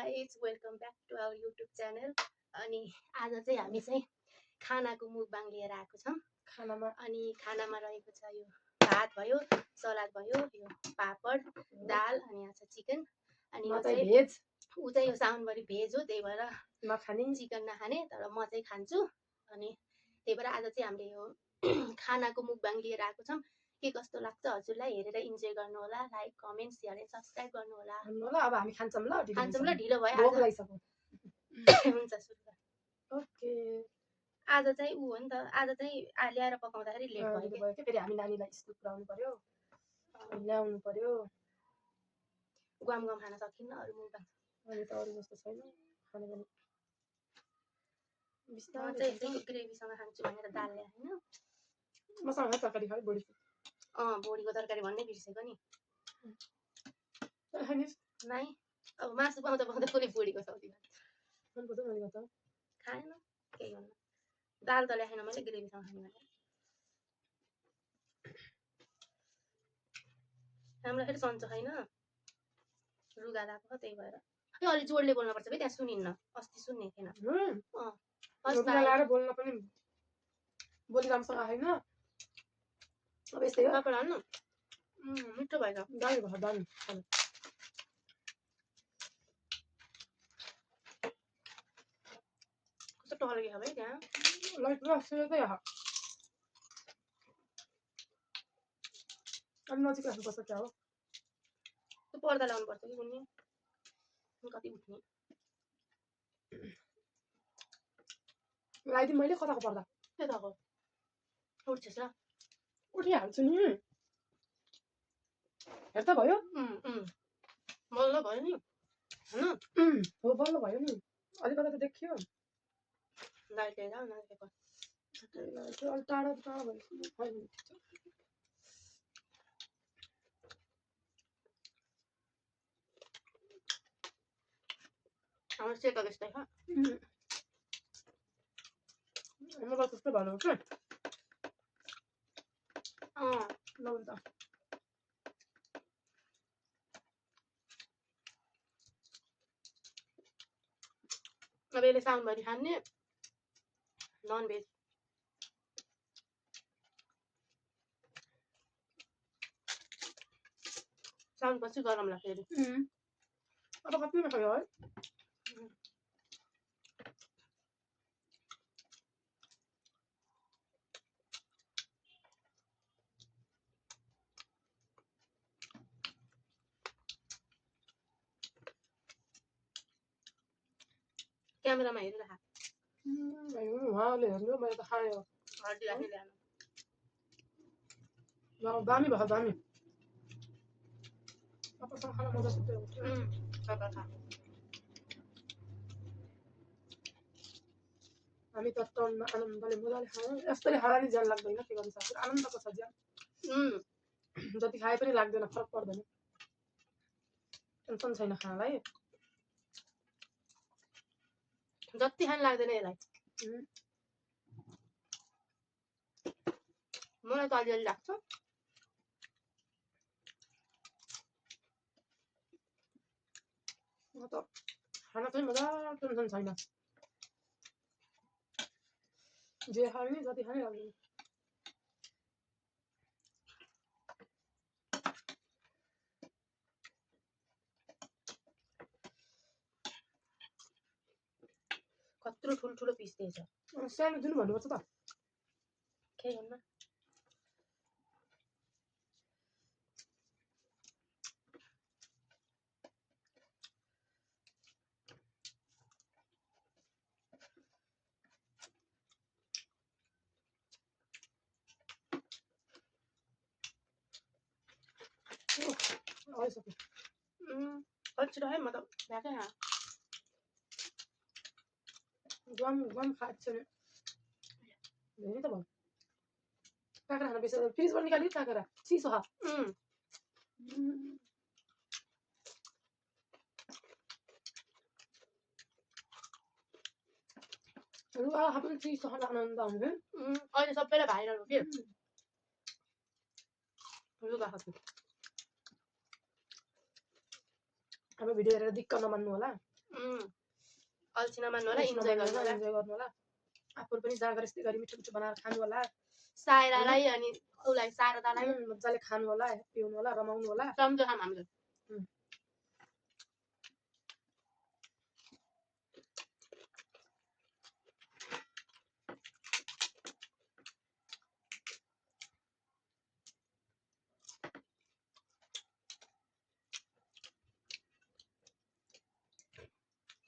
guys, welcome back to our YouTube channel. अनि आज चाहिँ हामी चाहिँ खानाको मुकबाङ लिएर आएको छौं। खानामा रहेको छ यो भात भयो, सलाद भयो, यो पापड, दाल अनि यहाँ छ चिकन अनि यो चाहिँ भेज। उ चाहिँ यो साउनभरि भेज हो, त्यही भएर नखाने चिकन नखाने, तर म चाहिँ खान्छु। अनि त्यही भएर आज चाहिँ हामीले यो खानाको मुकबाङ लिएर आएको छौं। के कस्तो लाग्छ हजुरलाई हेरेर इन्जोय गर्नु होला, like comment share and subscribe गर्नु होला। अब हामी खान्छौं ल, ढिलो भयो आज। भोक लागिसक्यो। हुन्छ सुरु गर। ओके। आज चाहिँ उ हो नि त, आज चाहिँ ल्याएर पकाउँदाखेरि लेट भयो के, फेरि हामी नानीलाई स्कुल पुर्याउनु पर्यो, ल्याउनु पर्यो। गम खान सकिन्न अरु मुकबाङ। अनि त अरु जस्तो छैन खाने पनि। बिस्तारै चाहिँ यसैको ग्रेभीसँग खान्छु भनेर दाल ल्याए हैन। मसँग तरकारी खाए बडी। बोडीको तरकारी भन्नै बिर्सेको नि। नाइ अब मासु पाउँदा पाउँदा कुनै बोडीको सब्जी खान्छ। खाएन केही गर्नु। दाल त ल्याएन मैले, ग्रेभीसँग खाने भनेर। हामीलाई फेरि सन्चो छैन, रुगा लाग्यो त्यही भएर। ए अलि जोडले बोल्नुपर्छ बे, त्यहाँ सुनिन्न। अस्ति सुन्ने थिएन। रुगा लाएर बोल्न पनि बोली राम्रोसँग आएन। अब यस्तै हो। पापड हाल्नु। मिठो भएछ। दामी भयो, दामी। कस्तो टहल गयो भाइ त्यहाँ। लाइट राखेर त यहाँ। अनि नजिक राख्नुपर्छ क्या हो। त्यो पर्दा लाउनु पर्छ कि कुन्नी। कति उठ्ने। लगाइदिउँ मैले कताको पर्दा। त्यताको। उठ्छस् र। उठिहाल्छु नि। हेर त भयो? बल्ल भयो नि। हैन? हो बल्ल भयो नि। अलिकति त देखियो। लाइट हेर न देखो। अलि टाढा भयो। हाम्रो सेतो त्यस्तै छ। हाम्रो त्यस्तै भयो के? ल हुन्छ। अब यसले साउनभरि खाने नन भेज। साउन पछि गरम लाग्छ फेरि। अब कति खायो है? क्यामेरामा हेरेर खा। उहाँले हेर्नु, मैले त खाएँ। हड्डी राख्ने ल्याउनु। दामी भयो, दामी। पापासँग खाना मजा सुत्यो। पापा खा। हामी त टनमा आनन्दले मजाले खायौँ। यस्तै खाँदा नि ज्यान लाग्दैन, के गर्नु सक्छ। आनन्दको छ ज्यान। जति खाए पनि लाग्दैन, फरक पर्दैन। टेन्सन छैन खानालाई। जति खान लाग्दैन यसलाई। मलाई त अलिअलि लाग्छ। म त खाना चाहिँ मजा, टेन्सन छैन। जे खाए नि जति खाने लाग्दैन। कत्रो ठुलो पिस दिएछ। सानो दिनु भन्नुपर्छ त। के गर्नु? आइसक्यो। अलिक छिटो है, म त भ्याकै खा। गम खाएको छैन। धेरै त भयो। काँक्रा खान बेसी फ्रिजबाट निकाली काँक्रा चिसो खा। रुगा खा पनि चिसो खान आनन्द आउँछ। अहिले सबैलाई भाइरल हो कि। रुगा खाएको। हाम्रो भिडियो हेरेर दिक्क नमान्नु होला। अल्छी नमान्नु होला, इन्जोय गर्नु होला। इन्जोय गर्नु होला। आफूले पनि जाँगर यस्तै गरी मिठो मिठो बनाएर खानु होला। सायरालाई अनि उसलाई शारदालाई मजाले खानु होला, पिउनु होला, रमाउनु होला। सम्झो खाम हामीले।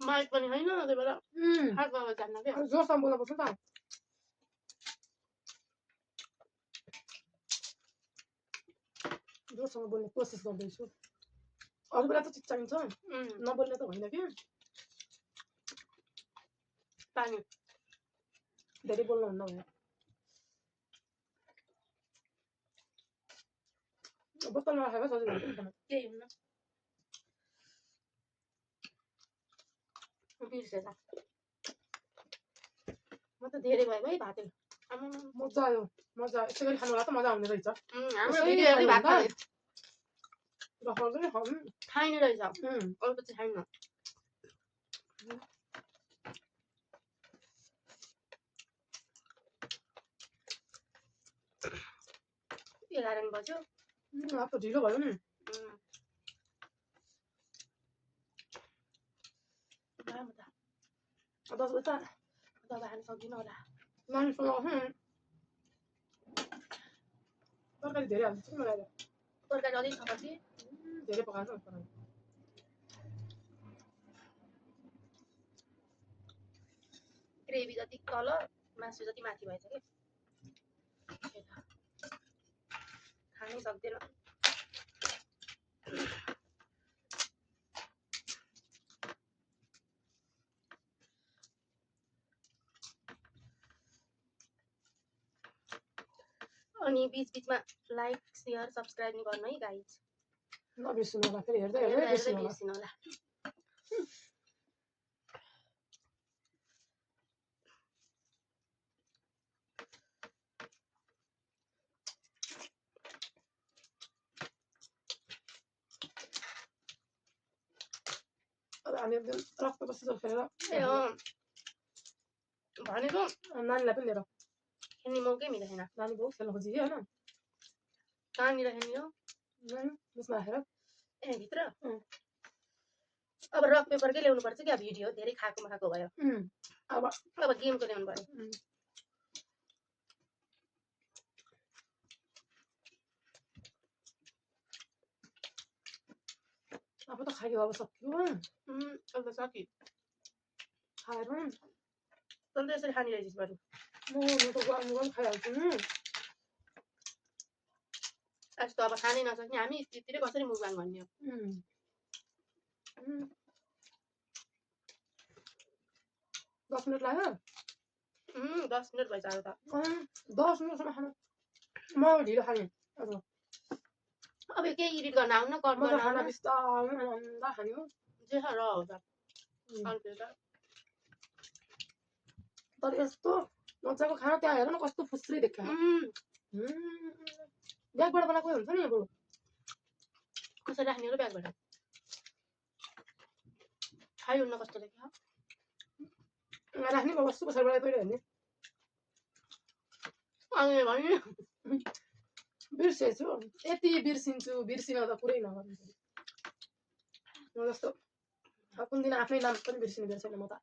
माइक पनि होइन त्यही भएर हात बाबा जान्न क्या। जोरसँग बोल्नुपर्छ नि त। जोरसँग बोल्ने कोसिस गर्दैछु। अरू बेला त चिज चाहिन्छ, नबोल्ने त होइन कि। पानी धेरै बोल्नुहुन्न भयो। बोतल नराखेको सजिलो हुन्छ नि। केही हुन्न। बिर्सेछ। म त धेरै भयो है भातै। मजा आयो, मजा। यसै गरी खानु होला त मजा आउने रहेछ। हाम्रो भिडियो हेर्दै भात खाने। खाइने रहेछ। अरू पछि खाइन्न। 11 बज्यो। अब त ढिलो भयो नि। अब 10 बज्छ। दबाई खान सक्दिनँ होला। नानीसँग तरकारी धेरै हाल्छ कि मलाई। तरकारी अलिक छ कति धेरै पकाएको छ। ग्रेभी जति तल मासु जति माथि भएछ कि खानै सक्दैन। अनि बीच बीचमा लाइक शेयर सब्स्क्राइब नि गर्नु है गाइज। नबिर्सिनु होला, फेरि हेर्दै बिर्सिनु होला। हामी एकदम रक्त बस्छ खेलेर भनेको नानीलाई पनि लिएर खेल्ने मौकै मिलेन। नानी बहुत खेल्न खोजी होइन। कहाँनिर खेल्ने हो? त्यसमा राखेर भित्र। अब रक पेपरकै ल्याउनु पर्छ क्या। भिडियो धेरै खाएको भयो। अब गेमको ल्याउनु पर्यो। अब त खाइयो, अब सक्यो। अब सकि खाएर तँ त्यसरी खाने रहेछस् बरु। म त गरम खाइहाल्छु नि। यस्तो अब खानै नसक्ने हामी स्थितिले कसरी मुखबाङ भन्ने हो। 10 मिनट लाग्यो। 10 मिनट भइसक्यो त। 10 मिनटसम्म खानु। म ढिलो खाने। अब केही एडिट गर्न आउन कट गर्न खाना बिस्तारै खाने हो। जे छ र हो त। तर यस्तो मजाको खाना त्यहाँ हेर न कस्तो फुस्री देखा। ब्यागबाट बनाएको हुन्छ नि। अब कसरी राख्ने हो ब्यागबाट? खाइहुन्न कस्तो देखा। राख्ने म बस्छु पछाडिबाट पहिला हेर्ने। अनि भने बिर्सेछु। यति बिर्सिन्छु, बिर्सिन त पुरै नगर्नु। म जस्तो कुन दिन आफ्नै नाम पनि बिर्सिनु बेला छैन म त।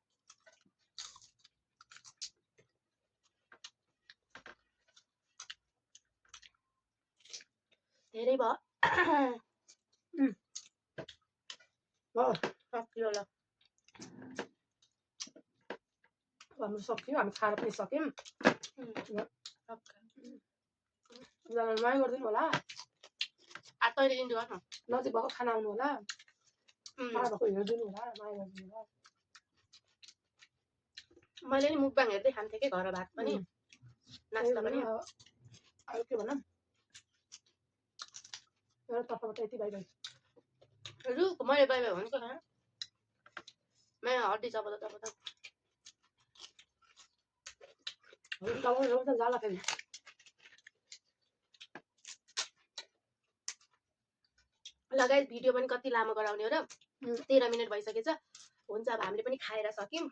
धेरै भयो। सक्यो ल। हाम्रो सक्यो, हामी खाएर पनि सक्यौँ। माया गरिदिनु होला। तैँले इन्जोय गर न। नजिक भएको खाना आउनु होला। टाढा भएको हेरिदिनु होला, माया गरिदिनु होला। मैले नि मुखबाङ हेर्दै खान्थेँ कि घर भात पनि नास्ता पनि। अरू के भनौँ, मेरो तर्फबाट यति बाई बाई। रुक मैले बाई बाई भनेको छैन। मेरो हड्डी चबाउँदा जाला फेरि। लगायत भिडियो पनि कति लामो गराउने हो र। 13 मिनट भइसकेछ। हुन्छ अब हामीले पनि खाएर सक्यौँ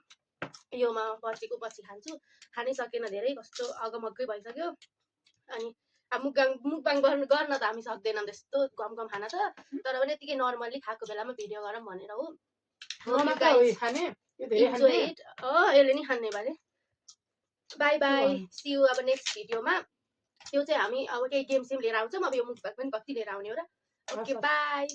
यो म पछि खान्छु खानै सकेन धेरै कस्तो अगमग्गै भइसक्यो अनि अब मुकबाङ गर्न त हामी सक्दैनौँ त्यस्तो गम खाना त तर पनि यतिकै नर्मल्ली खाएको बेलामा भिडियो गरौँ भनेर हो इन्जोय इट यसले नि खाने बारे बाई बाई सी यू अब नेक्स्ट भिडियोमा त्यो चाहिँ हामी अब केही गेम सेम लिएर आउँछौँ अब यो मुकबाङ पनि कति लिएर आउने हो र ओके बाई